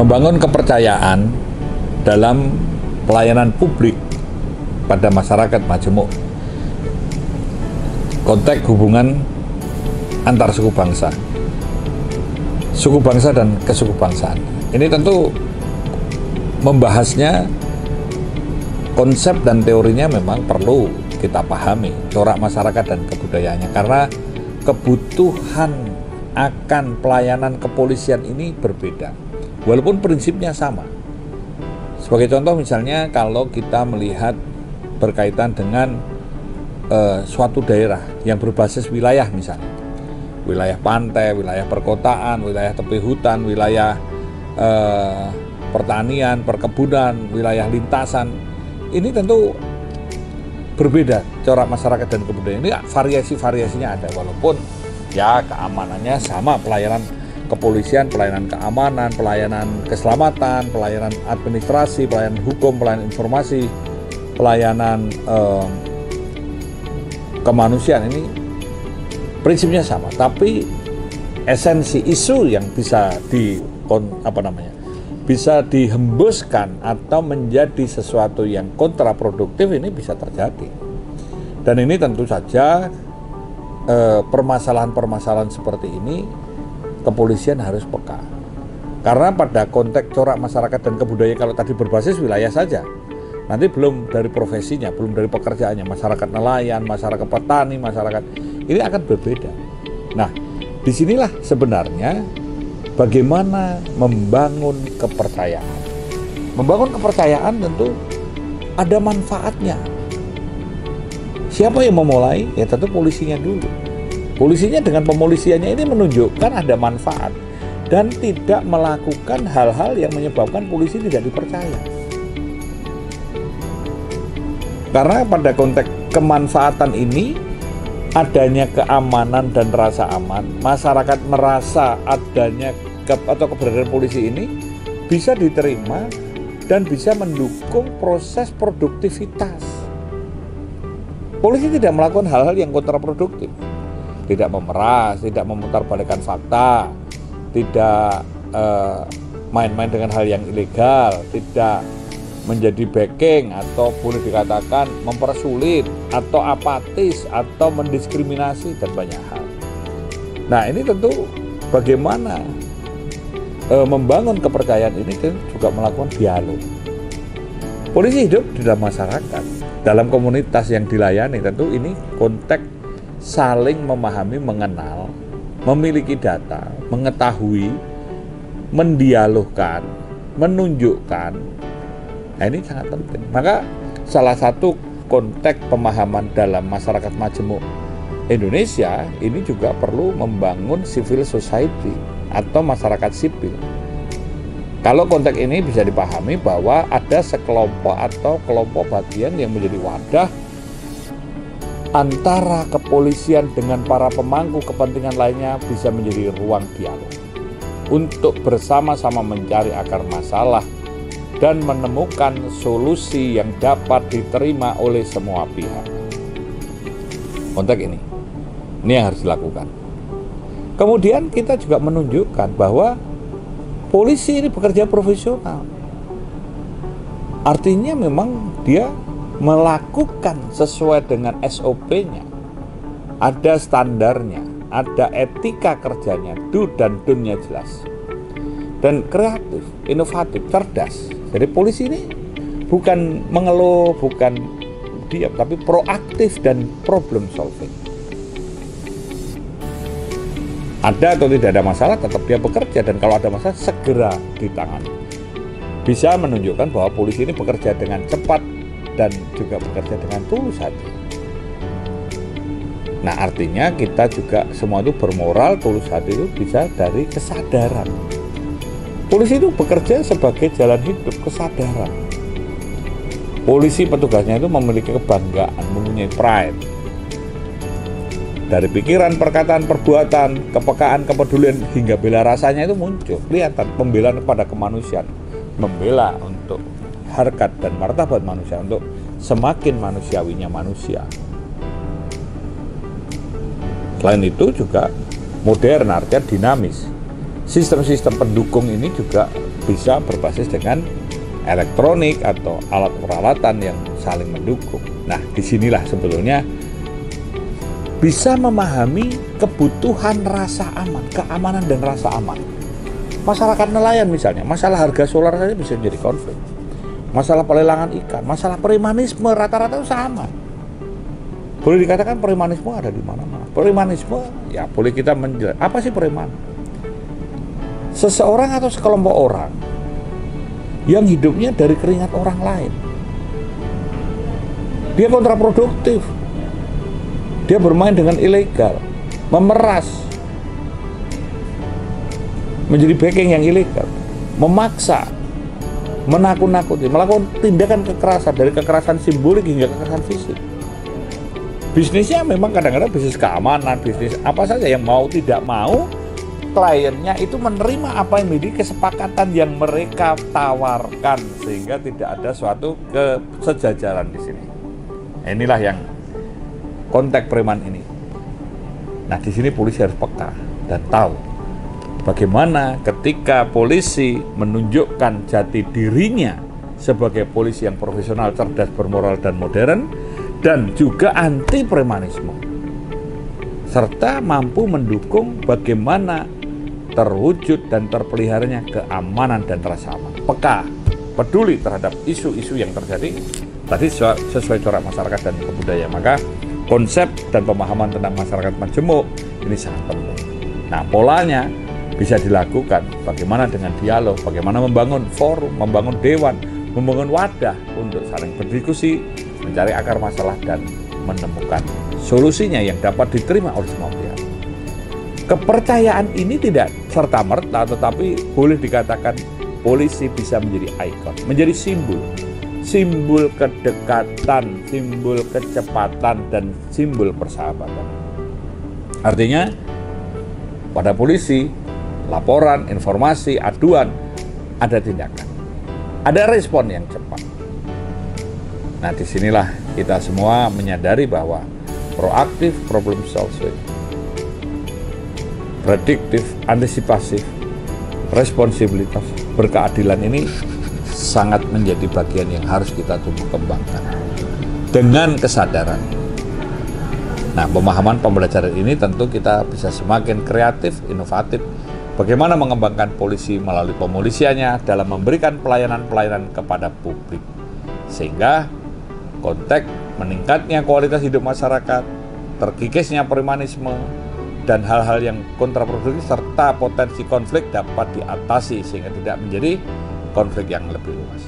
membangun kepercayaan dalam pelayanan publik pada masyarakat majemuk, konteks hubungan antar suku bangsa dan kesuku bangsaan. Ini tentu membahasnya, konsep dan teorinya memang perlu kita pahami, corak masyarakat dan kebudayaannya, karena kebutuhan akan pelayanan kepolisian ini berbeda, walaupun prinsipnya sama. Sebagai contoh misalnya kalau kita melihat berkaitan dengan suatu daerah yang berbasis wilayah, misalnya wilayah pantai, wilayah perkotaan, wilayah tepi hutan, wilayah pertanian, perkebunan, wilayah lintasan, ini tentu berbeda corak masyarakat dan kebudayaan. Ini variasi-variasinya ada, walaupun ya keamanannya sama, pelayanan kepolisian, pelayanan keamanan, pelayanan keselamatan, pelayanan administrasi, pelayanan hukum, pelayanan informasi, pelayanan kemanusiaan, ini prinsipnya sama, tapi esensi isu yang bisa bisa dihembuskan atau menjadi sesuatu yang kontraproduktif ini bisa terjadi. Dan ini tentu saja permasalahan-permasalahan seperti ini kepolisian harus peka. Karena pada konteks corak masyarakat dan kebudayaan, kalau tadi berbasis wilayah saja, nanti belum dari profesinya, belum dari pekerjaannya, masyarakat nelayan, masyarakat petani, masyarakat ini akan berbeda. Nah, disinilah sebenarnya bagaimana membangun kepercayaan. Membangun kepercayaan tentu ada manfaatnya. Siapa yang memulai? Ya tentu polisinya dulu. Polisinya dengan pemolisiannya ini menunjukkan ada manfaat dan tidak melakukan hal-hal yang menyebabkan polisi tidak dipercaya. Karena pada konteks kemanfaatan ini, adanya keamanan dan rasa aman, masyarakat merasa adanya atau keberadaan polisi ini bisa diterima dan bisa mendukung proses produktivitas. Polisi tidak melakukan hal-hal yang kontraproduktif, tidak memeras, tidak memutarbalikkan fakta, tidak main-main dengan hal yang ilegal, tidak menjadi backing atau boleh dikatakan mempersulit atau apatis atau mendiskriminasi dan banyak hal. Nah, ini tentu bagaimana membangun kepercayaan ini juga melakukan dialog. Polisi hidup di dalam masyarakat, dalam komunitas yang dilayani, tentu ini konteks saling memahami, mengenal, memiliki data, mengetahui, mendialogkan, menunjukkan. Nah, ini sangat penting. Maka salah satu konteks pemahaman dalam masyarakat majemuk Indonesia ini juga perlu membangun civil society atau masyarakat sipil. Kalau konteks ini bisa dipahami bahwa ada sekelompok atau kelompok bagian yang menjadi wadah antara kepolisian dengan para pemangku kepentingan lainnya, bisa menjadi ruang dialog untuk bersama-sama mencari akar masalah dan menemukan solusi yang dapat diterima oleh semua pihak. Konteks ini yang harus dilakukan. Kemudian kita juga menunjukkan bahwa polisi ini bekerja profesional. Artinya memang dia melakukan sesuai dengan SOP-nya. Ada standarnya, ada etika kerjanya, do dan don't-nya jelas. Dan kreatif, inovatif, cerdas. Jadi polisi ini bukan mengeluh, bukan diam, tapi proaktif dan problem solving. Ada atau tidak ada masalah, tetap dia bekerja, dan kalau ada masalah segera ditangani. Bisa menunjukkan bahwa polisi ini bekerja dengan cepat dan juga bekerja dengan tulus hati. Nah, artinya kita juga semua itu bermoral, tulus hati itu bisa dari kesadaran. Polisi itu bekerja sebagai jalan hidup, kesadaran. Polisi petugasnya itu memiliki kebanggaan, mempunyai pride. Dari pikiran, perkataan, perbuatan, kepekaan, kepedulian, hingga bela rasanya itu muncul. Kelihatan pembelaan kepada kemanusiaan. Membela untuk harkat dan martabat manusia, untuk semakin manusiawinya manusia. Selain itu juga modern, artinya dinamis. Sistem-sistem pendukung ini juga bisa berbasis dengan elektronik atau alat peralatan yang saling mendukung. Nah, disinilah sebetulnya bisa memahami kebutuhan rasa aman, keamanan dan rasa aman. Masyarakat nelayan misalnya, masalah harga solar saja bisa jadi konflik. Masalah pelelangan ikan, masalah premanisme rata-rata sama. Boleh dikatakan premanisme ada di mana-mana. Premanisme, ya boleh kita menjelaskan. Apa sih preman? Seseorang atau sekelompok orang yang hidupnya dari keringat orang lain. Dia kontraproduktif. Dia bermain dengan ilegal, memeras, menjadi backing yang ilegal, memaksa, menakut-nakuti, melakukan tindakan kekerasan, dari kekerasan simbolik hingga kekerasan fisik. Bisnisnya memang kadang-kadang bisnis keamanan, bisnis apa saja yang mau tidak mau, kliennya itu menerima apa yang menjadi kesepakatan yang mereka tawarkan, sehingga tidak ada suatu kesejajaran di sini. Inilah yang konteks preman ini. Nah, di sini polisi harus peka dan tahu bagaimana ketika polisi menunjukkan jati dirinya sebagai polisi yang profesional, cerdas, bermoral, dan modern, dan juga anti premanisme, serta mampu mendukung bagaimana terwujud dan terpeliharanya keamanan dan rasa aman. Peka, peduli terhadap isu-isu yang terjadi tadi sesuai corak masyarakat dan kebudayaan. Maka konsep dan pemahaman tentang masyarakat majemuk ini sangat penting. Nah, polanya bisa dilakukan bagaimana dengan dialog, bagaimana membangun forum, membangun dewan, membangun wadah untuk saling berdiskusi, mencari akar masalah dan menemukan solusinya yang dapat diterima oleh semua pihak. Kepercayaan ini tidak serta-merta, tetapi boleh dikatakan polisi bisa menjadi ikon, menjadi simbol kedekatan, simbol kecepatan, dan simbol persahabatan. Artinya, pada polisi, laporan, informasi, aduan, ada tindakan, ada respon yang cepat. Nah, disinilah kita semua menyadari bahwa proaktif, problem solving, prediktif, antisipasif, responsibilitas, berkeadilan ini sangat menjadi bagian yang harus kita tumbuh kembangkan dengan kesadaran. Nah, pemahaman pembelajaran ini tentu kita bisa semakin kreatif, inovatif, bagaimana mengembangkan polisi melalui pemolisiannya dalam memberikan pelayanan-pelayanan kepada publik, sehingga konteks meningkatnya kualitas hidup masyarakat, terkikisnya premanisme, dan hal-hal yang kontraproduktif serta potensi konflik dapat diatasi sehingga tidak menjadi konflik yang lebih luas.